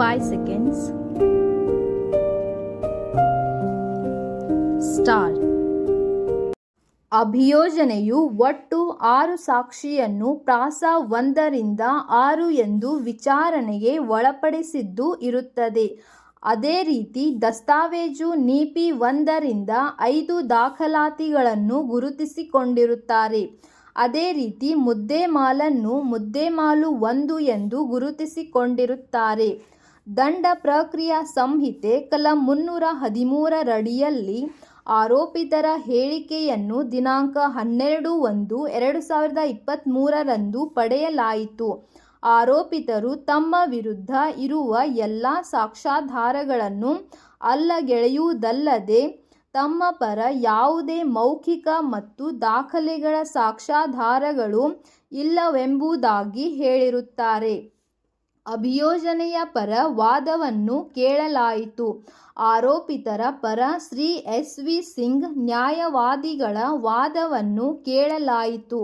5 seconds. Start. ಅಭಿಯೋಜನೆಯು ಒಟ್ಟು 6 ಸಾಕ್ಷಿಯನ್ನು ಪ್ರಾಸ 1ರಿಂದ 6 ಎಂದು ವಿಚಾರಣೆಗೆ ಒಳಪಡಿಸಿದ್ದು ಇರುತ್ತದೆ. ಅದೇ ರೀತಿ ದಸ್ತಾವೇಜು ನೀತಿ 1ರಿಂದ 5 ದಾಖಲಾತಿಗಳನ್ನು ಗುರುತಿಸಿಕೊಂಡಿರುತ್ತಾರೆ. ಅದೇ ರೀತಿ ಮುದ್ದೆಮಾಲನ್ನು ಮುದ್ದೆಮಾಲು 1 ಎಂದು ಗುರುತಿಸಿಕೊಂಡಿರುತ್ತಾರೆ. ದಂಡ ಪ್ರಕ್ರಿಯಾ ಸಂಹಿತೆ ಕಲಂ 313ರಡಿಯಲ್ಲಿ ಆರೋಪಿತರ ಹೇಳಿಕೆಯನ್ನು ದಿನಾಂಕ 12/1/2023ರಂದು ಪಡೆಯಲಾಯಿತು. ಆರೋಪಿತರು ತಮ್ಮ ವಿರುದ್ಧ ಇರುವ ಎಲ್ಲ ಸಾಕ್ಷ್ಯಾಧಾರಗಳನ್ನು ಅಲ್ಲಗೆಳೆಯುವುದಲ್ಲದೆ ತಮ್ಮ ಪರ ಯಾವುದೇ ಮೌಖಿಕ ಮತ್ತು ದಾಖಲೆಗಳ ಸಾಕ್ಷ್ಯಾಧಾರಗಳು ಇಲ್ಲವೆಂಬುದಾಗಿ ಹೇಳಿರುತ್ತಾರೆ. ಅಭಿಯೋಜನೆಯ ಪರ ವಾದವನ್ನು ಕೇಳಲಾಯಿತು. ಆರೋಪಿತರ ಪರ ಶ್ರೀ ಎಸ್.ವಿ. ಸಿಂಗ್ ನ್ಯಾಯವಾದಿಗಳ ವಾದವನ್ನು ಕೇಳಲಾಯಿತು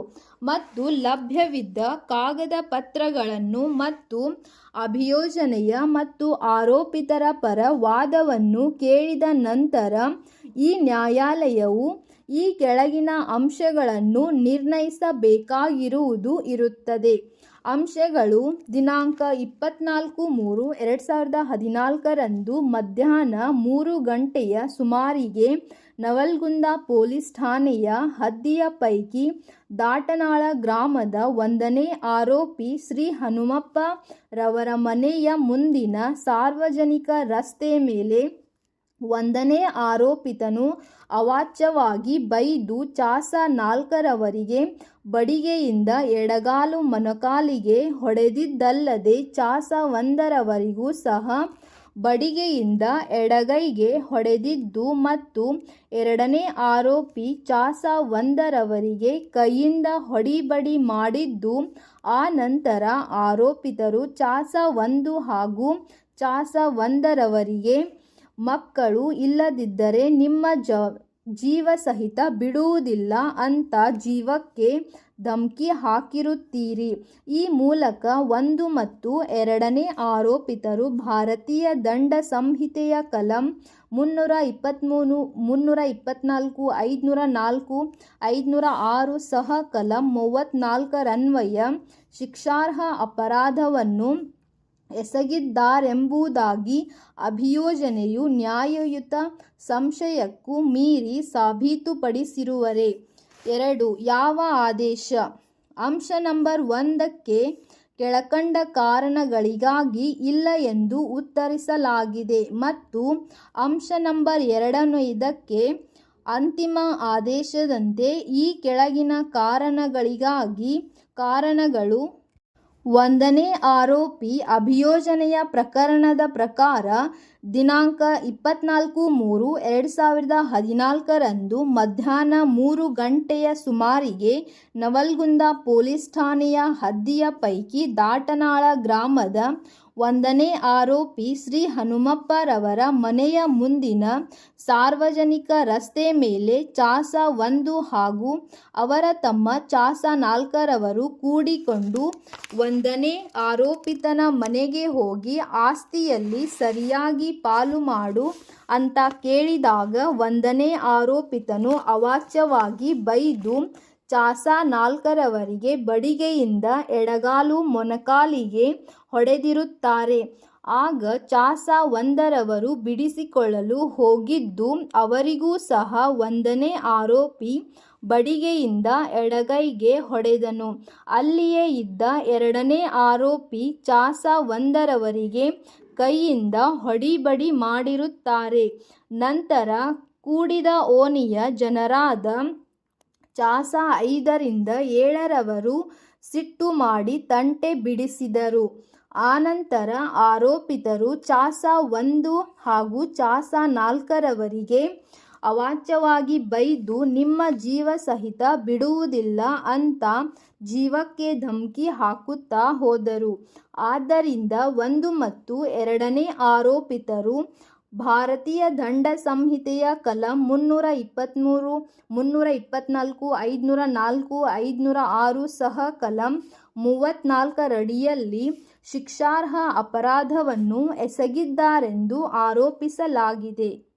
ಮತ್ತು ಲಭ್ಯವಿದ್ದ ಕಾಗದ ಪತ್ರಗಳನ್ನು ಮತ್ತು ಅಭಿಯೋಜನೆಯ ಮತ್ತು ಆರೋಪಿತರ ಪರ ವಾದವನ್ನು ಕೇಳಿದ ನಂತರ ಈ ನ್ಯಾಯಾಲಯವು ಈ ಕೆಳಗಿನ ಅಂಶಗಳನ್ನು ನಿರ್ಣಯಿಸಬೇಕಾಗಿರುವುದು ಇರುತ್ತದೆ. ಅಂಶಗಳು: ದಿನಾಂಕ 24/3/2014ರಂದು ಮಧ್ಯಾಹ್ನ 3 ಗಂಟೆಯ ಸುಮಾರಿಗೆ ನವಲ್ಗುಂದ ಪೊಲೀಸ್ ಠಾಣೆಯ ಹದ್ದಿಯ ಪೈಕಿ ದಾಟನಾಳ ಗ್ರಾಮದ 1ನೇ ಆರೋಪಿ ಶ್ರೀ ಹನುಮಪ್ಪ ರವರ ಮನೆಯ ಮುಂದಿನ ಸಾರ್ವಜನಿಕ ರಸ್ತೆ ಮೇಲೆ 1ನೇ ಆರೋಪಿತನು ಅವಾಚ್ಯವಾಗಿ ಬೈದು ಚಾಸ 4ರವರಿಗೆ ಬಡಿಗೆಯಿಂದ ಎಡಗಾಲು ಮೊಣಕಾಲಿಗೆ ಹೊಡೆದಿದ್ದಲ್ಲದೆ ಚಾಸ 1ರವರಿಗೂ ಸಹ ಬಡಿಗೆಯಿಂದ ಎಡಗೈಗೆ ಹೊಡೆದಿದ್ದು ಮತ್ತು 2ನೇ ಆರೋಪಿ ಚಾಸ 1ರವರಿಗೆ ಕೈಯಿಂದ ಹೊಡಿಬಡಿ ಮಾಡಿದ್ದು. ಆ ನಂತರ ಆರೋಪಿತರು ಚಾಸ 1 ಹಾಗೂ ಚಾಸ 1ರವರಿಗೆ ಮಕ್ಕಳು ಇಲ್ಲದಿದ್ದರೆ ನಿಮ್ಮ ಜೀವ ಸಹಿತ ಬಿಡುವುದಿಲ್ಲ ಅಂತ ಜೀವಕ್ಕೆ ಧಮಕಿ ಹಾಕಿರುತ್ತೀರಿ. ಈ ಮೂಲಕ 1 ಮತ್ತು 2ನೇ ಆರೋಪಿತರು ಭಾರತೀಯ ದಂಡ ಸಂಹಿತೆಯ ಕಲಂ 323, 324, 504, 506 ಸಹ ಕಲಂ 34ರನ್ವಯ ಶಿಕ್ಷಾರ್ಹ ಅಪರಾಧವನ್ನು ಎಸಗಿದ್ದಾರೆಂಬುದಾಗಿ ಅಭಿಯೋಜನೆಯು ನ್ಯಾಯಯುತ ಸಂಶಯಕ್ಕೂ ಮೀರಿ ಸಾಬೀತುಪಡಿಸಿರುವರೆ. 2. ಯಾವ ಆದೇಶ? ಅಂಶ ನಂಬರ್ 1ಕ್ಕೆ ಕೆಳಕಂಡ ಕಾರಣಗಳಿಗಾಗಿ ಇಲ್ಲ ಎಂದು ಉತ್ತರಿಸಲಾಗಿದೆ ಮತ್ತು ಅಂಶ ನಂಬರ್ 2ಕ್ಕೆ ಅಂತಿಮ ಆದೇಶದಂತೆ ಈ ಕೆಳಗಿನ ಕಾರಣಗಳಿಗಾಗಿ ಕಾರಣಗಳು: 1ನೇ ಆರೋಪಿ ಅಭಿಯೋಜನೆಯ ಪ್ರಕರಣದ ಪ್ರಕಾರ ದಿನಾಂಕ 24/3/2014ರಂದು ಮಧ್ಯಾಹ್ನ 3 ಗಂಟೆಯ ಸುಮಾರಿಗೆ ನವಲ್ಗುಂದ ಪೊಲೀಸ್ ಠಾಣೆಯ ಹದ್ದಿಯ ಪೈಕಿ ದಾಟನಾಳ ಗ್ರಾಮದ 1ನೇ ಆರೋಪಿ ಶ್ರೀ ಹನುಮಪ್ಪ ರವರ ಮನೆಯ ಮುಂದಿನ ಸಾರ್ವಜನಿಕ ರಸ್ತೆ ಮೇಲೆ ಚಾಸ 1 ಹಾಗೂ ಅವರ ತಮ್ಮ ಚಾಸ 4ರವರು ಕೂಡಿಕೊಂಡು 1ನೇ ಆರೋಪಿತನ ಮನೆಗೆ ಹೋಗಿ ಆಸ್ತಿಯಲ್ಲಿ ಸರಿಯಾಗಿ ಪಾಲು ಮಾಡು ಅಂತ ಕೇಳಿದಾಗ 1ನೇ ಆರೋಪಿತನು ಅವಾಚ್ಯವಾಗಿ ಬೈದು ಚಾಸ 4ರವರಿಗೆ ಬಡಿಗೆಯಿಂದ ಎಡಗಾಲು ಮೊಣಕಾಲಿಗೆ ಹೊಡೆದಿರುತ್ತಾರೆ. ಆಗ ಚಾಸ 1ರವರು ಬಿಡಿಸಿಕೊಳ್ಳಲು ಹೋಗಿದ್ದು ಅವರಿಗೂ ಸಹ 1ನೇ ಆರೋಪಿ ಬಡಿಗೆಯಿಂದ ಎಡಗೈಗೆ ಹೊಡೆದನು. ಅಲ್ಲಿಯೇ ಇದ್ದ 2ನೇ ಆರೋಪಿ ಚಾಸ 1ರವರಿಗೆ ಕೈಯಿಂದ ಹೊಡಿಬಡಿ ಮಾಡಿರುತ್ತಾರೆ. ನಂತರ ಕೂಡಿದ ಓಣಿಯ ಜನರಾದ ಚಾಸ 5ರಿಂದ 7ರವರು ಸಿಟ್ಟು ಮಾಡಿ ತಂಟೆ ಬಿಡಿಸಿದರು. ಆನಂತರ ಆರೋಪಿತರು ಚಾಸ 1 ಹಾಗೂ ಚಾಸ 4ರವರಿಗೆ ಅವಾಚ್ಯವಾಗಿ ಬೈದು ನಿಮ್ಮ ಜೀವ ಸಹಿತ ಬಿಡುವುದಿಲ್ಲ ಅಂತ ಜೀವಕ್ಕೆ ಧಮಕಿ ಹಾಕುತ್ತಾ ಹೋದರು. ಆದ್ದರಿಂದ 1 ಮತ್ತು 2ನೇ ಆರೋಪಿತರು ಭಾರತೀಯ ದಂಡ ಸಂಹಿತೆಯ ಕಲಂ 323, 324, 504, 506 ಸಹ ಕಲಂ 34ರಡಿಯಲ್ಲಿ ಶಿಕ್ಷಾರ್ಹ ಅಪರಾಧವನ್ನು ಎಸಗಿದ್ದಾರೆಂದು ಆರೋಪಿಸಲಾಗಿದೆ.